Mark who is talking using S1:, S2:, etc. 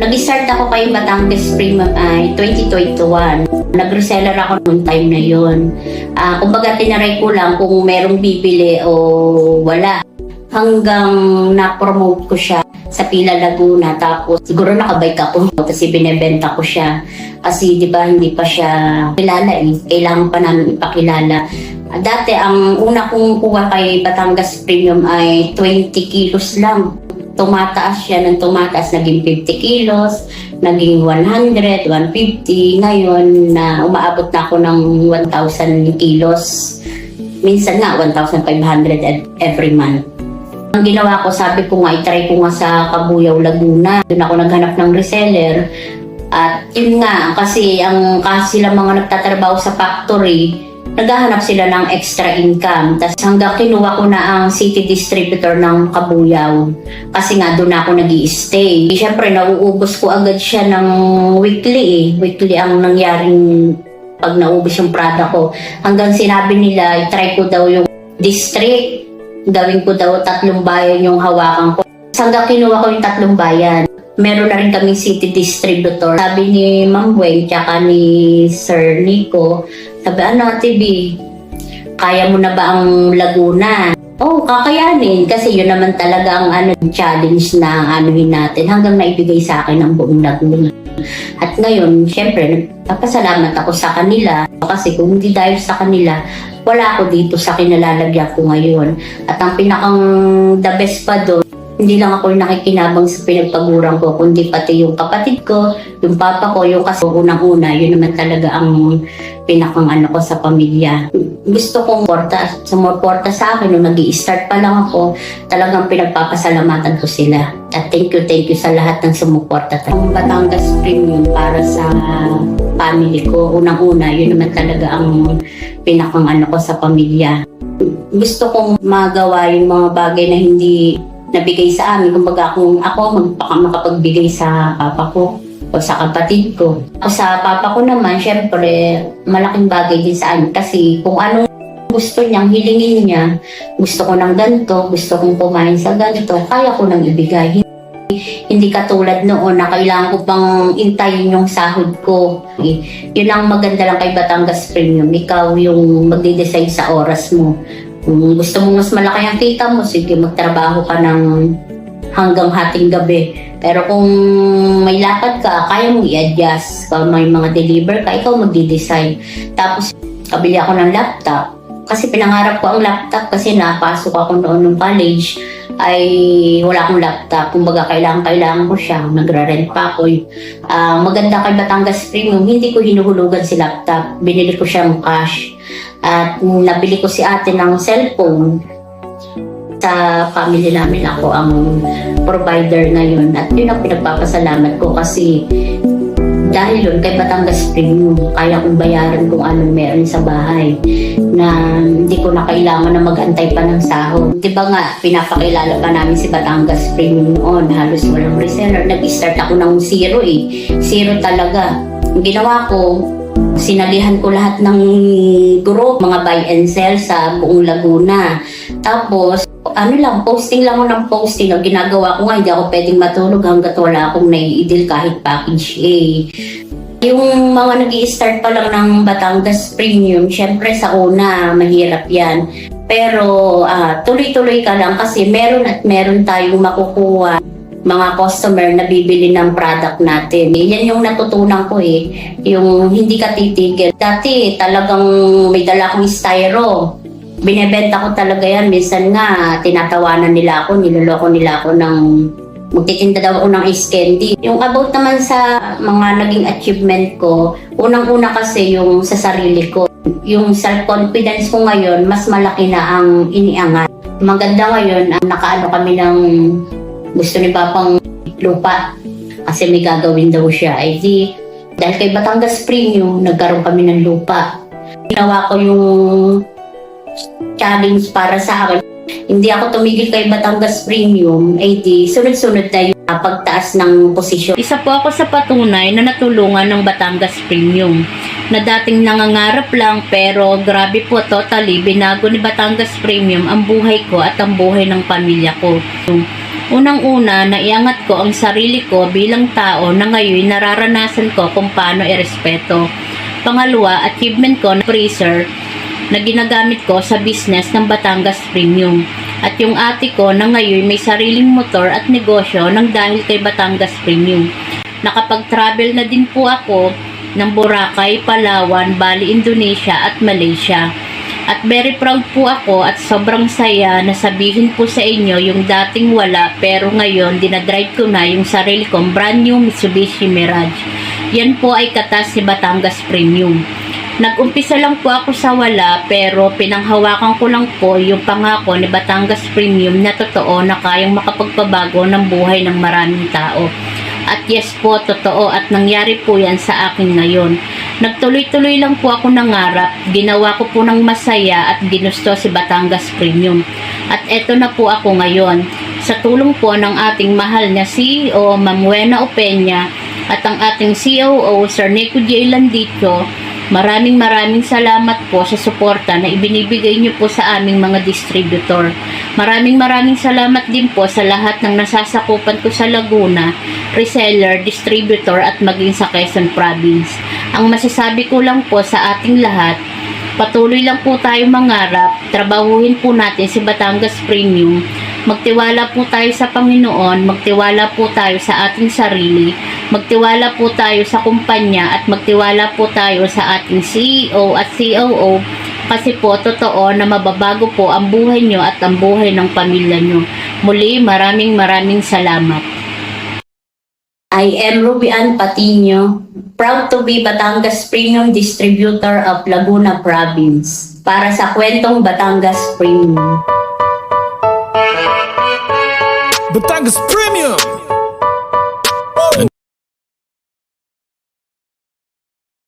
S1: Nag-start ako kay Batangas Premium ay 2021. Nag-reseller ako noong time na yun. Kumbaga tinaray ko lang kung merong bibili o wala. Hanggang na-promote ko siya sa Pila Laguna. Tapos siguro nakabike ako. Tapos binebenta ko siya. Kasi di ba hindi pa siya kilala eh. Kailangan pa namin ipakilala. Dati ang una kong kuha kay Batangas Premium ay 20 kilos lang. Tumataas siya ng tumataas, naging 50 kilos, naging 100, 150. Ngayon na umaabot na ako ng 1,000 kilos. Minsan nga 1,500 every month. Ang ginawa ko, sabi ko nga, itry ko nga sa Cabuyao, Laguna. Doon ako naghanap ng reseller. At yun nga, kasi sila mga nagtatrabaho sa factory, naghahanap sila ng extra income. Tapos hanggang kinuha ko na ang city distributor ng Cabuyao. Kasi nga doon ako nag-i-stay. Siyempre, nauubos ko agad siya ng weekly eh. Weekly ang nangyaring pag naubos yung product ko. Hanggang sinabi nila, try ko daw yung district. Gawin ko daw 3 bayan yung hawakan ko. Hanggang kinuha ko yung 3 bayan. Meron na rin kaming city distributor. Sabi ni Ma'am Weng, tsaka ni Sir Nico, sabi, Ate B, kaya mo na ba ang Laguna? Oh, kakayanin. Kasi yun naman talaga ang challenge na anuhin natin hanggang naibigay sa akin ang buong Laguna. At ngayon, syempre, nagpapasalamat ako sa kanila. Kasi kung hindi dahil sa kanila, wala ako dito sa kinalalagyan ko ngayon. At ang pinakang the best pa doon, hindi lang ako yung nakikinabang sa pinagpagurang ko, kundi pati yung kapatid ko, yung papa ko, yung kasi unang-una, yun naman talaga ang pinakang ko sa pamilya. Gusto kong sumuporta sa akin nung nag-i-start pa lang ako, talagang pinagpapasalamatan ko sila. At thank you sa lahat ng sumuporta. Ang Batangas Premium para sa family ko, unang-una, yun naman talaga ang pinakang ko sa pamilya. Gusto kong magawa yung mga bagay na hindi nabigay sa amin. Kumbaga kung ako makapagbigay sa papa ko o sa kapatid ko. O sa papa ko naman, syempre, malaking bagay din sa amin. Kasi kung anong gusto niyang hilingin niya, gusto ko ng ganito, gusto kong kumain sa ganito, kaya ko nang ibigay. Hindi katulad noon na kailangan ko pang intayin yung sahod ko. Yun ang maganda lang kay Batangas Premium. Ikaw yung magde-decide sa oras mo. Kung gusto mo mas malaki ang kita mo, sige, magtrabaho ka ng hanggang hating gabi. Pero kung may lakad ka, kaya mong i-adjust. Kung may mga deliver ka, ikaw magde-decide. Tapos, kabili ako ng laptop. Kasi pinangarap ko ang laptop kasi napasok ako noon ng college ay wala akong laptop. Kumbaga, kailangan ko siya. Nagra-rent pa ako. Maganda kay Batangas Premium, hindi ko hinuhulugan si laptop. Binili ko siyang cash. At nabili ko si ate ng cellphone. Sa family namin, ako ang provider ngayon. At yun ang pinagpapasalamat ko kasi dahil yun kay Batangas Premium, kaya kong bayaran kung anong meron sa bahay na hindi ko na kailangan na mag-antay pa ng sahod. Diba nga, pinapakilala pa namin si Batangas Premium noon. Halos walang reseller. Nag-start ako ng zero eh. Zero talaga. Ang ginawa ko, sinalihan ko lahat ng group, mga buy and sell sa buong Laguna. Tapos, posting lang ako ng posting. Ang ginagawa ko nga, hindi ako pwedeng matulog hanggat wala akong nai-deal kahit package A. Yung mga nag-i-start pa lang ng Batangas Premium, syempre sa una, mahirap yan. Pero tuloy-tuloy ka lang kasi meron tayong makukuha mga customer na bibili ng product natin. Yan yung natutunan ko eh. Yung hindi ka titigil. Dati talagang may dala akong styro. Binebenta ko talaga yan. Minsan nga, tinatawanan nila ako, niloloko nila ako ng magtitinda daw ako ng ice candy. Yung about naman sa mga naging achievement ko, unang-una kasi yung sa sarili ko. Yung self-confidence ko ngayon, mas malaki na ang iniangat. Maganda ngayon, nakaano kami ng gusto ni Papang lupa kasi may gagawin daw siya. Ay di, dahil kay Batangas Premium, nagkaroon kami ng lupa. Ginawa ko yung challenge para sa akin. Hindi ako tumigil kay Batangas Premium, ay di, sunod-sunod na yung pagtaas ng posisyon. Isa po ako sa patunay na natulungan ng Batangas Premium na dating nangangarap lang pero grabe po, totally binago ni Batangas Premium ang buhay ko at ang buhay ng pamilya ko. Unang-una, naiangat ko ang sarili ko bilang tao na ngayon nararanasan ko kung paano irespeto. Pangalawa, achievement ko na freezer na ginagamit ko sa business ng Batangas Premium. At yung ate ko na ngayon may sariling motor at negosyo nang dahil kay Batangas Premium. Nakapag-travel na din po ako ng Boracay, Palawan, Bali, Indonesia at Malaysia. At very proud po ako at sobrang saya na sabihin po sa inyo yung dating wala pero ngayon dinadrive ko na yung sarili kong brand new Mitsubishi Mirage. Yan po ay katas ni Batangas Premium. Nag-umpisa lang po ako sa wala pero pinanghawakan ko lang po yung pangako ni Batangas Premium na totoo na kayang makapagpabago ng buhay ng maraming tao. At yes po, totoo at nangyari po yan sa akin ngayon. Nagtuloy-tuloy lang po ako nangarap, ginawa ko po ng masaya at ginusto si Batangas Premium. At eto na po ako ngayon. Sa tulong po ng ating mahal na CEO, Ma'am Wena Opeña at ang ating COO, Sir Nico J. Landicho, maraming salamat po sa suporta na ibinibigay niyo po sa aming mga distributor. Maraming salamat din po sa lahat ng nasasakupan ko sa Laguna, reseller, distributor at maging sa Quezon Province. Ang masasabi ko lang po sa ating lahat, patuloy lang po tayo mangarap, trabahuhin po natin si Batangas Premium, magtiwala po tayo sa Panginoon, magtiwala po tayo sa ating sarili, magtiwala po tayo sa kumpanya at magtiwala po tayo sa ating CEO at COO kasi po totoo na mababago po ang buhay nyo at ang buhay ng pamilya nyo. Muli, maraming salamat. I am Ruby Ann Patino, proud to be Batangas Premium Distributor of Laguna Province para sa kwentong Batangas Premium.
S2: Batangas Premium!